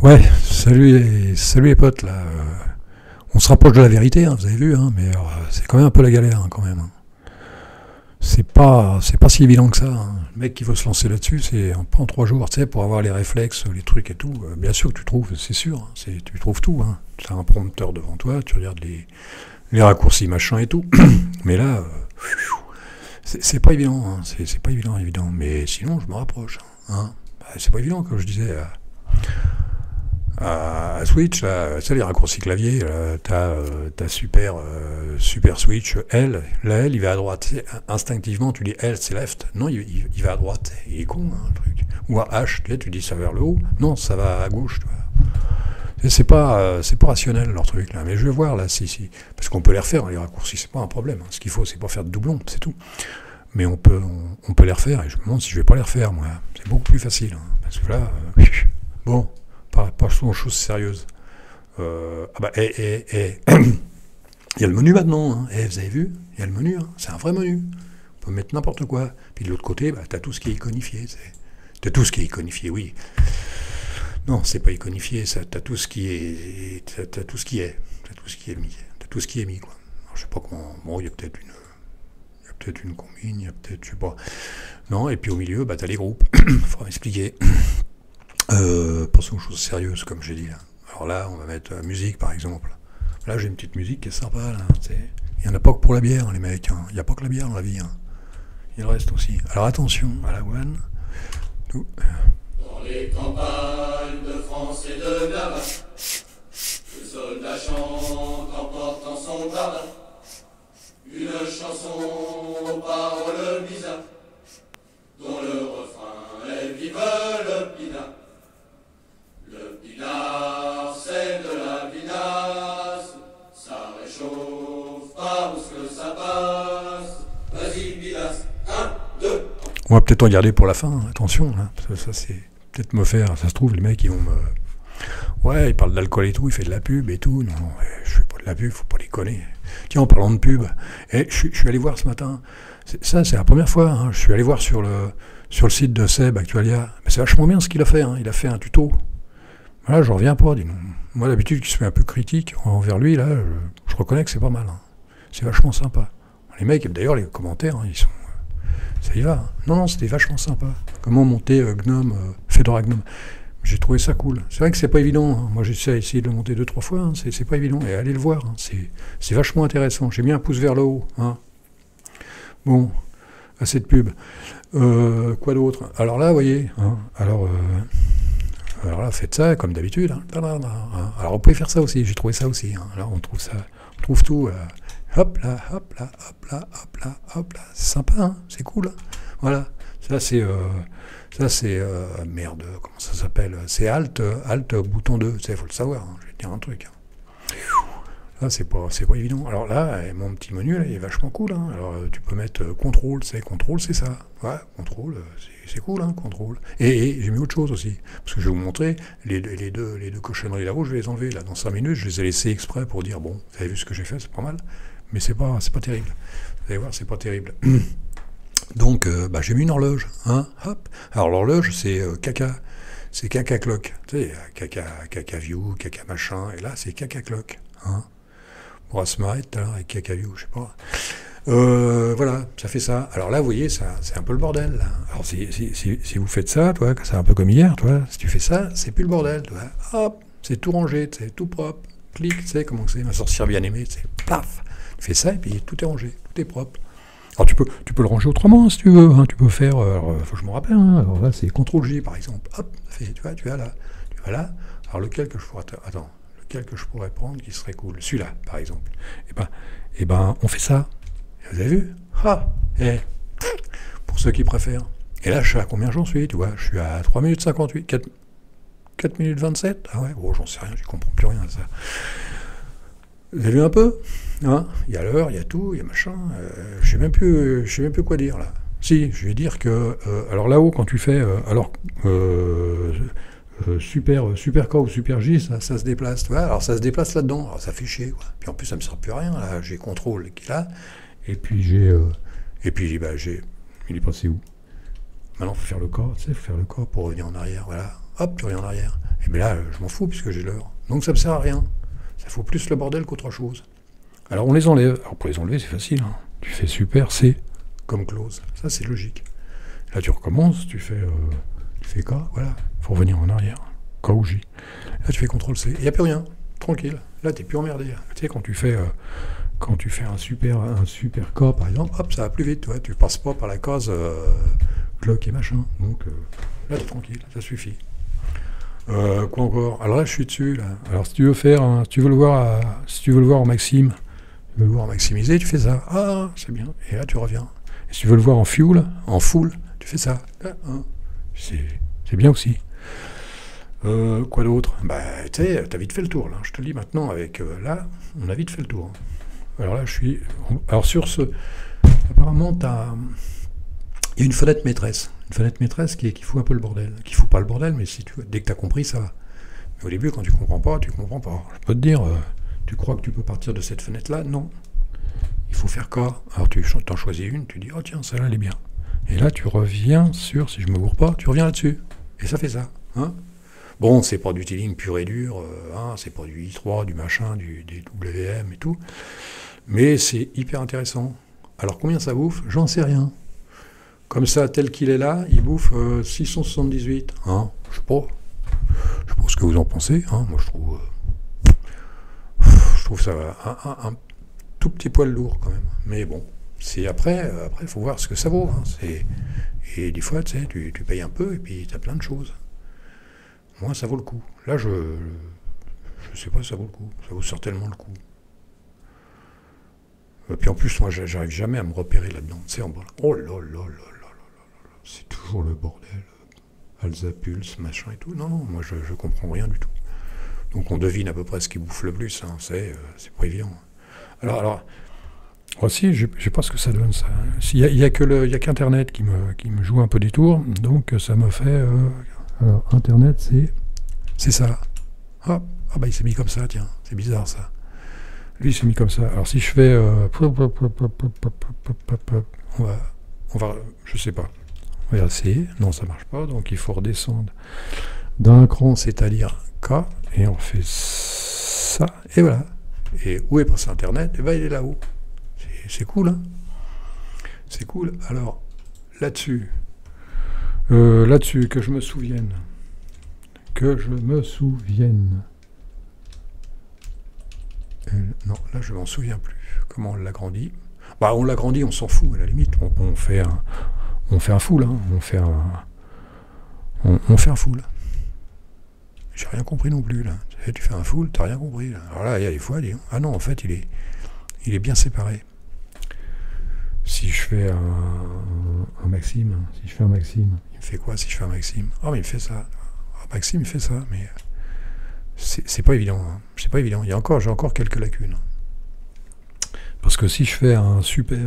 Ouais, salut les potes là. On se rapproche de la vérité, hein, vous avez vu, hein, mais c'est quand même un peu la galère hein, quand même. Hein. C'est pas si évident que ça. Hein. Le mec qui veut se lancer là-dessus, c'est pas en 3 jours, tu sais, pour avoir les réflexes, les trucs et tout. Bien sûr que tu trouves, c'est sûr, hein, tu trouves tout. Hein. Tu as un prompteur devant toi, tu regardes les raccourcis machin et tout. Mais là, c'est pas évident, hein, c'est pas évident. Mais sinon, je me rapproche. Hein. Bah, c'est pas évident, comme je disais. À Switch, là, tu sais, les raccourcis clavier, t'as super Switch, L, la L, il va à droite. Instinctivement, tu dis L, c'est left. Non, il va à droite. Il est con, hein, le truc. Ou à H, tu dis ça vers le haut. Non, ça va à gauche, tu vois. C'est pas rationnel, leur truc, là. Mais je vais voir, là, si. Parce qu'on peut les refaire, les raccourcis, c'est pas un problème. Hein. Ce qu'il faut, c'est pas faire de doublons, c'est tout. Mais on peut les refaire, et je me demande si je vais pas les refaire, moi. C'est beaucoup plus facile. Hein. Parce que là, bon. Pas souvent chose sérieuse. Il y a le menu maintenant. Hein. Vous avez vu? Il y a le menu. Hein. C'est un vrai menu. On peut mettre n'importe quoi. Puis de l'autre côté, t'as tout ce qui est iconifié. T'as tout ce qui est iconifié, oui. Non, c'est pas iconifié. T'as tout ce qui est. T'as tout ce qui est. T'as tout ce qui est mis. T'as tout ce qui est mis, quoi. Alors, je sais pas comment. Bon, il y a peut-être une combine. Il y a peut-être, je sais pas. Non, et puis au milieu, t'as les groupes. Faudra m'expliquer. Pensons aux choses sérieuses, comme j'ai dit. Là. Alors là, on va mettre musique, par exemple. Là, j'ai une petite musique qui est sympa. Là, il n'y en a pas que pour la bière, les mecs. Hein. Il n'y a pas que la bière dans la vie. Hein. Il reste aussi. Alors attention, à la one. Tout. Dans les campagnes de France et de Navarre, le soldat chante en portant son jardin. Une chanson aux paroles bizarres, dont le refrain est vive le pinard. Le pinard, c'est de la vinasse, ça réchauffe pas où ce que ça passe. Vas-y, bidasse, 1, 2. On va peut-être en garder pour la fin, hein. Attention, là. Ça c'est peut-être me faire, ça se trouve, les mecs, ils vont me... Ouais, ils parlent d'alcool et tout, ils font de la pub et tout. Non, je fais pas de la pub, faut pas déconner. Tiens, en parlant de pub, je suis allé voir ce matin, ça c'est la première fois, hein. Je suis allé voir sur le site de Seb, Actualia. Mais c'est vachement bien ce qu'il a fait, hein. Il a fait un tuto. Voilà, j'en reviens pas, dis-nous. Moi, d'habitude, qui se fait un peu critique envers lui, là, je reconnais que c'est pas mal. Hein. C'est vachement sympa. Les mecs, d'ailleurs, les commentaires, hein, ils sont... ça y va. Hein. Non, c'était vachement sympa. Comment monter Gnome, Fedora Gnome. J'ai trouvé ça cool. C'est vrai que c'est pas évident. Hein. Moi, j'ai essayé de le monter 2-3 fois. Hein. C'est pas évident. Et allez le voir. Hein. C'est vachement intéressant. J'ai mis un pouce vers le haut. Hein. Bon, assez de pub. Quoi d'autre? Alors là, vous voyez. Hein. Alors là, faites ça comme d'habitude. Hein. Alors, vous pouvez faire ça aussi. J'ai trouvé ça aussi. Hein. Alors, on trouve ça. On trouve tout. Hop là, hop là, hop là, hop là, hop là. C'est sympa. Hein. C'est cool. Hein. Voilà. Ça, c'est... merde, comment ça s'appelle? C'est Alt bouton 2, il faut le savoir, hein, je vais te dire un truc. Hein. Là, c'est pas évident. Alors là, mon petit menu, là, il est vachement cool. Hein. Alors, tu peux mettre contrôle, contrôle, c'est ça. Ouais, contrôle, c'est cool, hein, contrôle. Et j'ai mis autre chose aussi, parce que je vais vous montrer, les deux cochonneries là-haut, je vais les enlever. Là, dans 5 minutes, je les ai laissées exprès pour dire, bon, vous avez vu ce que j'ai fait, c'est pas mal, mais c'est pas terrible. Vous allez voir, c'est pas terrible. Donc, j'ai mis une horloge, hein, hop. Alors l'horloge, c'est caca clock, tu sais, caca view, caca machin, et là c'est caca clock, hein. On va se marrer tout à l'heure avec caca view, je sais pas. Voilà, ça fait ça. Alors là, vous voyez, c'est un peu le bordel. Là. Alors si vous faites ça, toi, c'est un peu comme hier, toi. Si tu fais ça, c'est plus le bordel, toi. Hop, c'est tout rangé, c'est tout propre. Clic, tu sais comment c'est, ma sorcière bien aimée, c'est paf. Tu fais ça et puis tout est rangé, tout est propre. Alors tu peux le ranger autrement si tu veux, hein, tu peux faire, faut que je me rappelle, hein, alors là c'est CTRL-J par exemple, hop, tu vas là, alors lequel que je pourrais prendre qui serait cool, celui-là par exemple, et ben on fait ça, vous avez vu, pour ceux qui préfèrent, et là je sais à combien j'en suis, tu vois, je suis à 3 minutes 58, 4 minutes 27, ah ouais, bon j'en sais rien, j'y comprends plus rien de ça. Vous avez vu un peu, hein, il y a l'heure, il y a tout, il y a machin. Je sais même plus quoi dire là. Si, je vais dire que alors là-haut quand tu fais super K ou super J, ça se déplace. Tu vois, alors ça se déplace là-dedans. Alors ça fait chier quoi. Puis en plus ça me sert plus à rien là. J'ai contrôle qui est là. Et puis j'ai il est passé où? Maintenant faut faire le corps, tu sais, faut faire le corps pour revenir en arrière. Voilà. Hop, tu reviens en arrière. Et bien là, je m'en fous puisque j'ai l'heure. Donc ça me sert à rien. Ça fout plus le bordel qu'autre chose. Alors on les enlève. Alors pour les enlever, c'est facile. Hein. Tu fais super C comme close. Ça, c'est logique. Là, tu recommences, tu fais K, voilà. Il faut revenir en arrière. K ou J. Là, tu fais CTRL C. Il n'y a plus rien. Tranquille. Là, tu n'es plus emmerdé. Tu sais, quand tu fais un super K, par exemple, hop, ça va plus vite. Ouais. Tu passes pas par la case clock et machin. Donc là, tu es tranquille. Ça suffit. Quoi encore? Alors là, je suis dessus. Là. Alors, si tu veux faire, si tu veux le voir en maxime, tu veux le voir en maximisé, tu fais ça. Ah, c'est bien. Et là, tu reviens. Et si tu veux le voir en full, tu fais ça. C'est bien aussi. Quoi d'autre? Bah, tu sais, t'as vite fait le tour, là. Je te le dis maintenant, avec là, on a vite fait le tour. Alors là, alors sur ce... Apparemment, il y a une fenêtre maîtresse. Une fenêtre maîtresse qui fout un peu le bordel. Qui fout pas le bordel, mais si dès que t'as compris, ça va. Mais au début, quand tu comprends pas, tu comprends pas. Je peux te dire, tu crois que tu peux partir de cette fenêtre-là? Non. Il faut faire quoi? Alors tu t'en choisis une, tu dis, oh tiens, celle-là, elle est bien. Et là, tu reviens sur, si je me gourre pas, tu reviens là-dessus. Et ça fait ça. Hein? Bon, c'est pas du tiling pur et dur, c'est pas du I3, du machin, des WM et tout. Mais c'est hyper intéressant. Alors combien ça bouffe? J'en sais rien. Comme ça, tel qu'il est là, il bouffe 678. Hein? Je sais pas ce que vous en pensez. Hein? Moi, je trouve ça un tout petit poil lourd quand même. Mais bon, c'est après, il faut voir ce que ça vaut. Hein. Et des fois, tu sais, tu payes un peu et puis tu as plein de choses. Moi, ça vaut le coup. Là, je sais pas si ça vaut le coup. Ça vaut certainement le coup. Et puis en plus, moi, j'arrive jamais à me repérer là-dedans. Tu sais, en bas. Oh là là là là là là. C'est toujours le bordel. Alzapulse, machin et tout. Non, moi, je comprends rien du tout. Donc on devine à peu près ce qui bouffe le plus. Hein. C'est pas évident. Alors aussi, je sais pas ce que ça donne, ça. Il y a qu'Internet qui me joue un peu des tours. Donc ça me fait... Alors, Internet, c'est ça. Ah bah il s'est mis comme ça, tiens. C'est bizarre, ça. Lui, il s'est mis comme ça. Alors, si je fais... on va... Je sais pas. On va essayer. Non, ça marche pas. Donc, il faut redescendre d'un cran, c'est-à-dire K. Et on fait ça. Et voilà. Et où est passé Internet? Et ben, il est là-haut. C'est cool, hein. C'est cool. Alors, là-dessus, que je me souvienne. Non, là, je m'en souviens plus. Comment on l'agrandit? Bah, on l'agrandit, on s'en fout, à la limite. On fait un full, hein. On fait un full. J'ai rien compris non plus, là. Tu fais un full, t'as rien compris, là. Alors là, il y a des fois, ah non, en fait, il est bien séparé. Si je fais un maxime, il me fait quoi si je fais un maxime? Ah, mais il me fait ça. Maxime, il fait ça, mais c'est pas évident. Hein. C'est pas évident. J'ai encore quelques lacunes. Parce que si je fais un super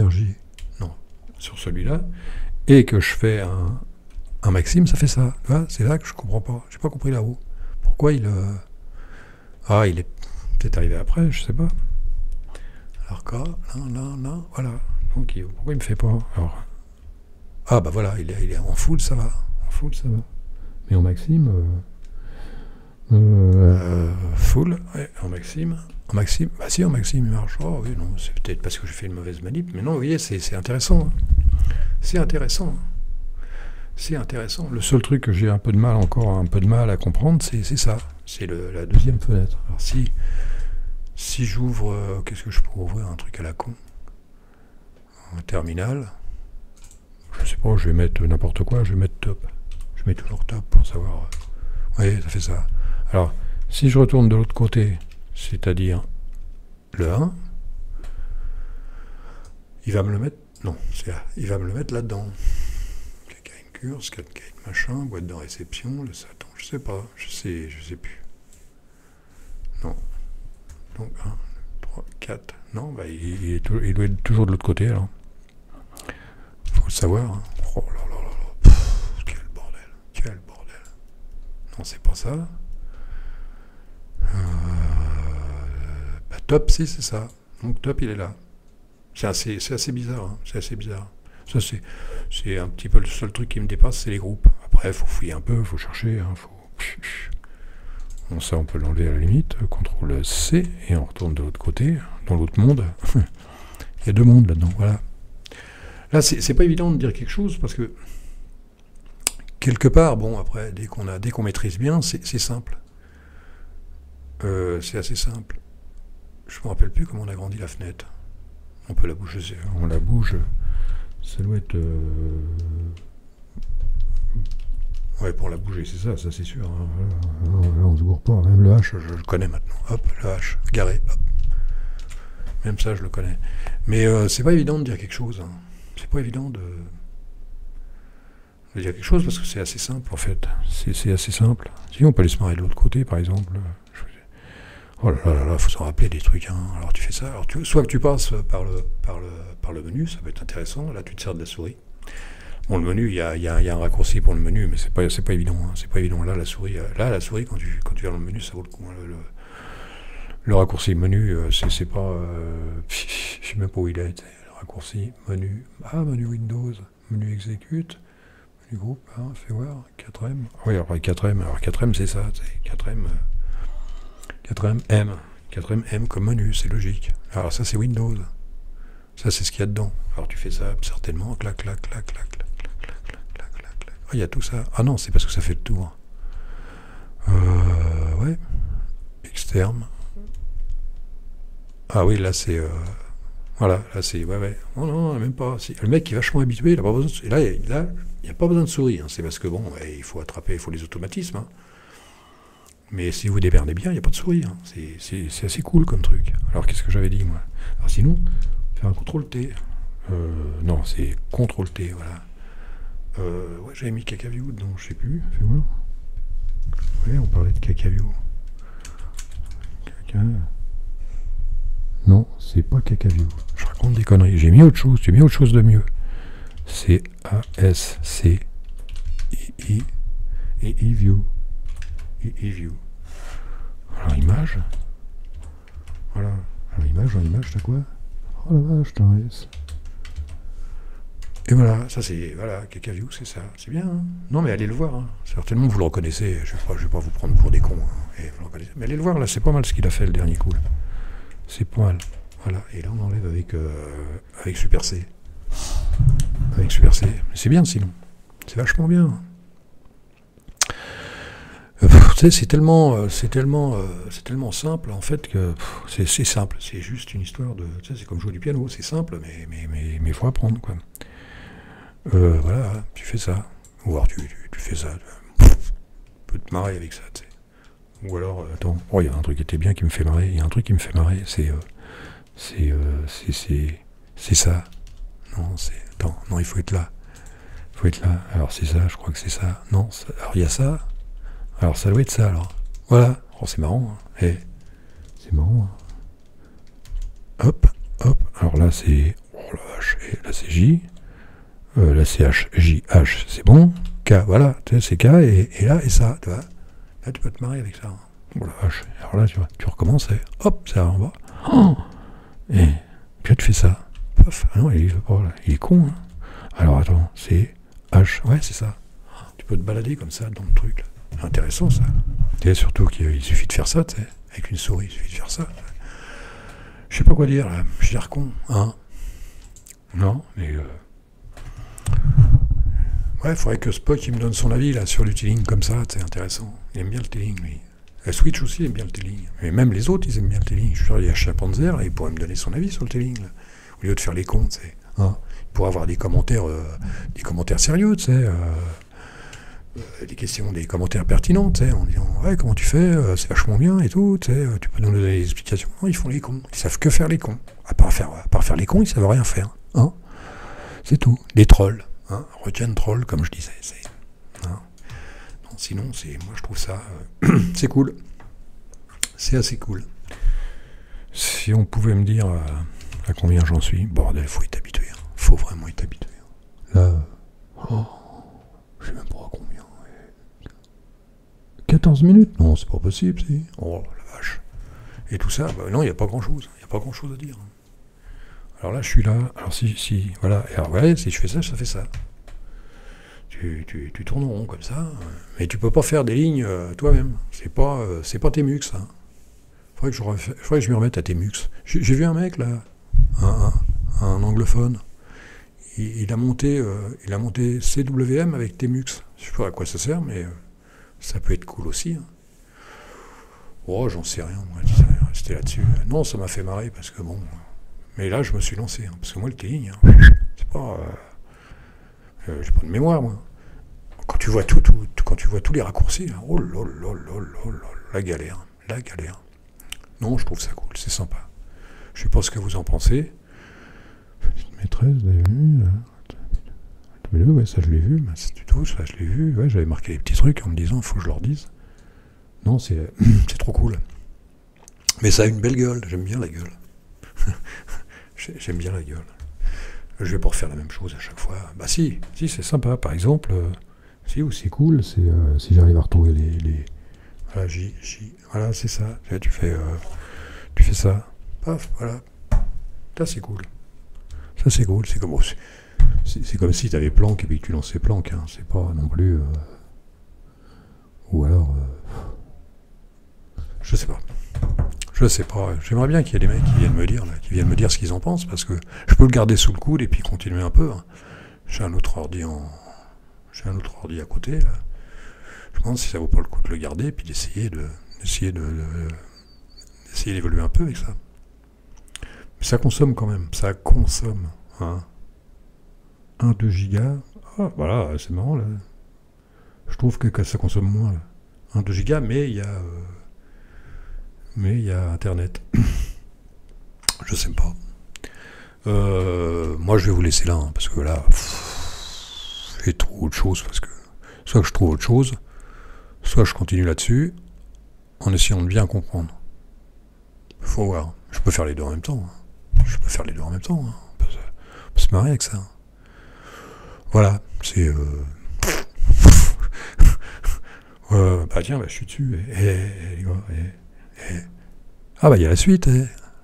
G, non, sur celui-là, et que je fais un maxime, ça fait ça. C'est là que je comprends pas. J'ai pas compris là-haut. Pourquoi il est peut-être arrivé après, je sais pas. Alors K, là, voilà. Donc pourquoi il me fait pas? Alors, ah bah voilà, il est en full, ça va. Mais en maxime, full, ouais, en maxime, bah si, en maxime il marche. Oh oui, non, c'est peut-être parce que j'ai fait une mauvaise manip, mais non, vous voyez, c'est intéressant. Hein. C'est intéressant. Le seul truc que j'ai un peu de mal à comprendre, c'est ça. C'est la deuxième fenêtre. Alors si j'ouvre, qu'est-ce que je pourrais ouvrir? Un truc à la con. Un terminal. Je sais pas, je vais mettre n'importe quoi, je vais mettre top. Je mets toujours top pour savoir. Oui, ça fait ça. Alors, si je retourne de l'autre côté, c'est-à-dire le 1, il va me le mettre. Non, c'est là. Il va me le mettre là-dedans. Curse, 4 machin, boîte de réception, le Satan, je sais pas, je sais plus. Non. Donc 1, 2, 3, 4. Non, bah il doit être toujours de l'autre côté alors. Faut le savoir. Hein. Oh là là là là. Pff, quel bordel. Non, c'est pas ça. Bah, top, si, c'est ça. Donc top, il est là. C'est assez bizarre. Hein. C'est assez bizarre. Ça, c'est un petit peu le seul truc qui me dépasse, c'est les groupes. Après, il faut fouiller un peu, il faut chercher. Hein, Bon, ça, on peut l'enlever à la limite. CTRL C, et on retourne de l'autre côté, dans l'autre monde. Il y a deux mondes là-dedans, voilà. Là, c'est pas évident de dire quelque chose, parce que, quelque part, bon, après, dès qu'on maîtrise bien, c'est simple. C'est assez simple. Je me rappelle plus comment on a grandi la fenêtre. On peut la bouger, on la bouge. Ça doit être... Ouais, pour la bouger, c'est ça c'est sûr. Là, on se gourre pas. Même le H, je le connais maintenant. Hop, le H, garé, hop. Même ça, je le connais. Mais c'est pas évident de dire quelque chose. Hein. C'est pas évident de dire quelque chose parce que c'est assez simple, en fait. C'est assez simple. Si on peut aller se marrer de l'autre côté, par exemple. Oh là là, faut s'en rappeler des trucs. Hein. Alors tu fais ça. Alors soit que tu passes par le menu, ça peut être intéressant. Là, tu te sers de la souris. Bon, le menu, il y a un raccourci pour le menu, mais c'est pas évident. Hein. C'est pas évident. Là, la souris, quand tu vas dans le menu, ça vaut le coup. Hein. Le raccourci menu, c'est pas... je sais même pas où il est. Le raccourci menu. Ah, menu Windows. Menu exécute. Menu groupe. Hein, fais voir. 4M. Oui, alors 4M. Alors 4M, c'est ça. 4M. 4M M. 4M M comme menu, c'est logique. Alors ça, c'est Windows. Ça, c'est ce qu'il y a dedans. Alors tu fais ça, certainement. Clac, clac, clac, clac, clac. Ah, il y a tout ça. Ah non, c'est parce que ça fait le tour. Ouais. Externe. Ah oui, là c'est... voilà, là c'est... Ouais. Oh non, même pas. Le mec qui est vachement habitué, il n'a pas besoin de... Là, il n'y a pas besoin de souris. Hein. C'est parce que, bon, il faut attraper, il faut les automatismes. Hein. Mais si vous démerdez bien, il n'y a pas de souris. Hein. C'est assez cool comme truc. Alors, qu'est-ce que j'avais dit, moi? Alors sinon, faire un CTRL-T. Non, c'est CTRL-T, voilà. Ouais, j'avais mis CacaView dedans, je sais plus. Fais voir. Oui, on parlait de CacaView. Non, c'est pas CacaView. Je raconte des conneries. J'ai mis autre chose de mieux. C'est A-S-C-I-I et eView. eView. Alors, image. Voilà. Alors, image, t'as quoi? Oh la vache, t'as un S. Et voilà, ça c'est, voilà, CacaView, c'est ça, c'est bien. Hein. Non mais allez le voir, hein. Certainement vous le reconnaissez, je vais pas vous prendre pour des cons, hein, et vous le reconnaissez. Mais allez le voir, là, c'est pas mal ce qu'il a fait le dernier coup. Là. C'est pas mal. Voilà, et là on enlève avec Super C. Avec Super C, mais c'est bien sinon. C'est vachement bien. Tu sais, c'est tellement simple en fait que c'est simple, c'est juste une histoire de, tu sais, c'est comme jouer du piano, c'est simple, mais faut apprendre quoi. Voilà, tu fais ça. Ou alors tu fais ça. Tu peux te marrer avec ça, tu sais. Ou alors, attends, oh, il y a un truc qui était bien qui me fait marrer. Il y a un truc qui me fait marrer, c'est ça. Non, attends, non, il faut être là. Il faut être là. Alors c'est ça, je crois que c'est ça. Non, alors il y a ça. Alors ça doit être ça, alors. Voilà. Oh, c'est marrant. Hein. Hey. C'est marrant. Hein. Hop. Alors là, c'est... Oh la vache. Et là, c'est J. Là c'est H, J, H, c'est bon. K, voilà, c'est K, et là, et ça, tu vois. Là, tu peux te marrer avec ça. Oh la vache. Alors là, tu recommences, et hop, ça en bas. Oh, et puis là, tu fais ça. Paf. Ah non, il veut pas, là. Il est con, hein. Alors attends, c'est H, ouais, c'est ça. Tu peux te balader comme ça dans le truc, là. C'est intéressant, ça. Et surtout qu'il suffit de faire ça, tu sais. Avec une souris, il suffit de faire ça. Je sais pas quoi dire, là. Je suis l'air con, hein. Non, mais... Ouais, il faudrait que Spock il me donne son avis là sur l'Utiling comme ça, c'est intéressant. Il aime bien le Teling, lui. La Switch aussi aime bien le Teling. Mais même les autres, ils aiment bien le Teling. Je suis sûr, il y a Chiapanzer, il pourrait me donner son avis sur le Teling. Là. Au lieu de faire les cons, tu sais. Hein, il pourrait avoir des commentaires sérieux, tu sais. Des commentaires pertinents, tu sais, en disant ouais, comment tu fais, c'est vachement bien et tout, tu sais, tu peux nous donner des explications. Non, ils font les cons. Ils savent que faire les cons. À part faire les cons, ils savent rien faire. Hein. C'est tout. Des trolls. Hein, retiennent troll, comme je disais. Hein. Non, sinon, moi je trouve ça... c'est cool. C'est assez cool. Si on pouvait me dire à combien j'en suis, bordel, faut être habitué. Hein. Faut vraiment être habitué. Hein. Là, je sais même pas à combien. 14 minutes? Non, c'est pas possible, si. Oh la vache. Et tout ça, non, il n'y a pas grand-chose. Il n'y a pas grand-chose à dire. Alors là, je suis là. Alors si voilà. Et alors, ouais, si je fais ça, ça fait ça. tu tournes en rond comme ça, mais tu peux pas faire des lignes toi-même. C'est pas Temux, hein. Faudrait que je m'y remette à Temux. J'ai vu un mec là, un anglophone. Il a monté CWM avec Temux. Je sais pas à quoi ça sert, mais ça peut être cool aussi. Hein. Oh, j'en sais rien, moi. C'était là-dessus. Non, ça m'a fait marrer parce que bon. Mais là, je me suis lancé, hein, parce que moi, le T-Ligne, hein, c'est pas. J'ai pas de mémoire, moi. Quand tu vois quand tu vois tous les raccourcis, là, oh là là là là là, la galère. Non, je trouve ça cool, c'est sympa. Je sais pas ce que vous en pensez. Petite maîtresse, vous avez vu, ouais, ça je l'ai vu, c'est tuto, ça je l'ai vu, ouais, j'avais marqué les petits trucs en me disant, il faut que je leur dise. Non, c'est trop cool. Mais ça a une belle gueule, j'aime bien la gueule. J'aime bien la gueule. Je vais pas refaire la même chose à chaque fois. Bah si c'est sympa. Par exemple, si où c'est cool, c'est si j'arrive à retrouver les voilà, voilà, c'est ça. Tu fais ça. Paf, voilà. Ça c'est cool. Ça c'est cool. C'est comme si tu avais Planck et puis que tu lançais Planck. Hein. C'est pas non plus. Ou alors. Je sais pas. J'aimerais bien qu'il y ait des mecs qui viennent me dire ce qu'ils en pensent, parce que je peux le garder sous le coude et puis continuer un peu. Hein. J'ai un autre ordi à côté. Là. Je me demande si ça vaut pas le coup de le garder et puis d'essayer d'évoluer un peu avec ça. Mais ça consomme quand même. Ça consomme. Hein. 1-2 gigas. Ah, voilà, c'est marrant là. Je trouve que ça consomme moins. Là. 1-2 gigas, mais il y a Internet. Je sais pas. Moi, je vais vous laisser là, hein, parce que là, j'ai trop autre chose, parce que soit je trouve autre chose, soit je continue là-dessus, en essayant de bien comprendre. Faut voir. Je peux faire les deux en même temps. Hein. On peut se marier avec ça. Voilà. C'est... bah tiens, je suis dessus. Ah bah il y a la suite.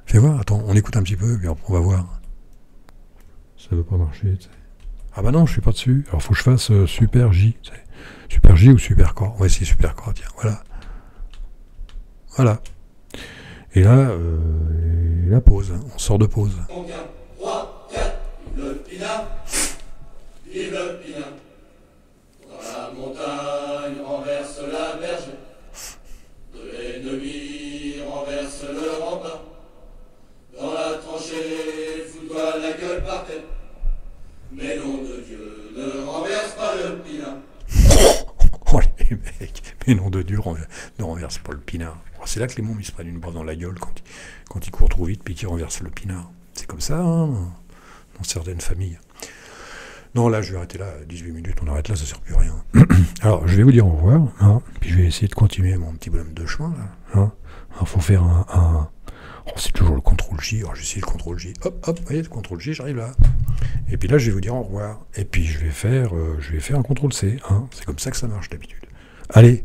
Fais voir. Attends, on écoute un petit peu, puis on va voir. Ça veut pas marcher. T'sais. Ah bah non, je suis pas dessus. Alors faut que je fasse Super J. T'sais. Super J ou Super Core. On va essayer Super Core, tiens. Voilà. Et là, la pause. On sort de pause. 3, 4, le pinard. Vive le pinard. Dans la montagne renverse la berge. De l'ennemi renverse le rempart. Dans la tranchée, fous-toi la gueule par terre. Mais nom de Dieu, ne renverse pas le pinard. Oh les mecs, mais nom de Dieu, ne renverse pas le pinard. Oh, c'est là que les mômes ils se prennent une baffe dans la gueule quand ils courent trop vite puis qu'ils renversent le pinard. C'est comme ça, hein, dans certaines familles. Non, là, je vais arrêter là, 18 minutes, on arrête là, ça sert plus à rien. Alors, je vais vous dire au revoir, hein, puis je vais essayer de continuer mon petit bonhomme de chemin, là. Hein. Alors, faut faire oh, c'est toujours le CTRL-J, alors j'ai essayé le CTRL-J, hop, vous voyez, le CTRL-J, j'arrive là. Et puis là, je vais vous dire au revoir. Et puis, je vais faire un CTRL-C, hein. C'est comme ça que ça marche d'habitude. Allez,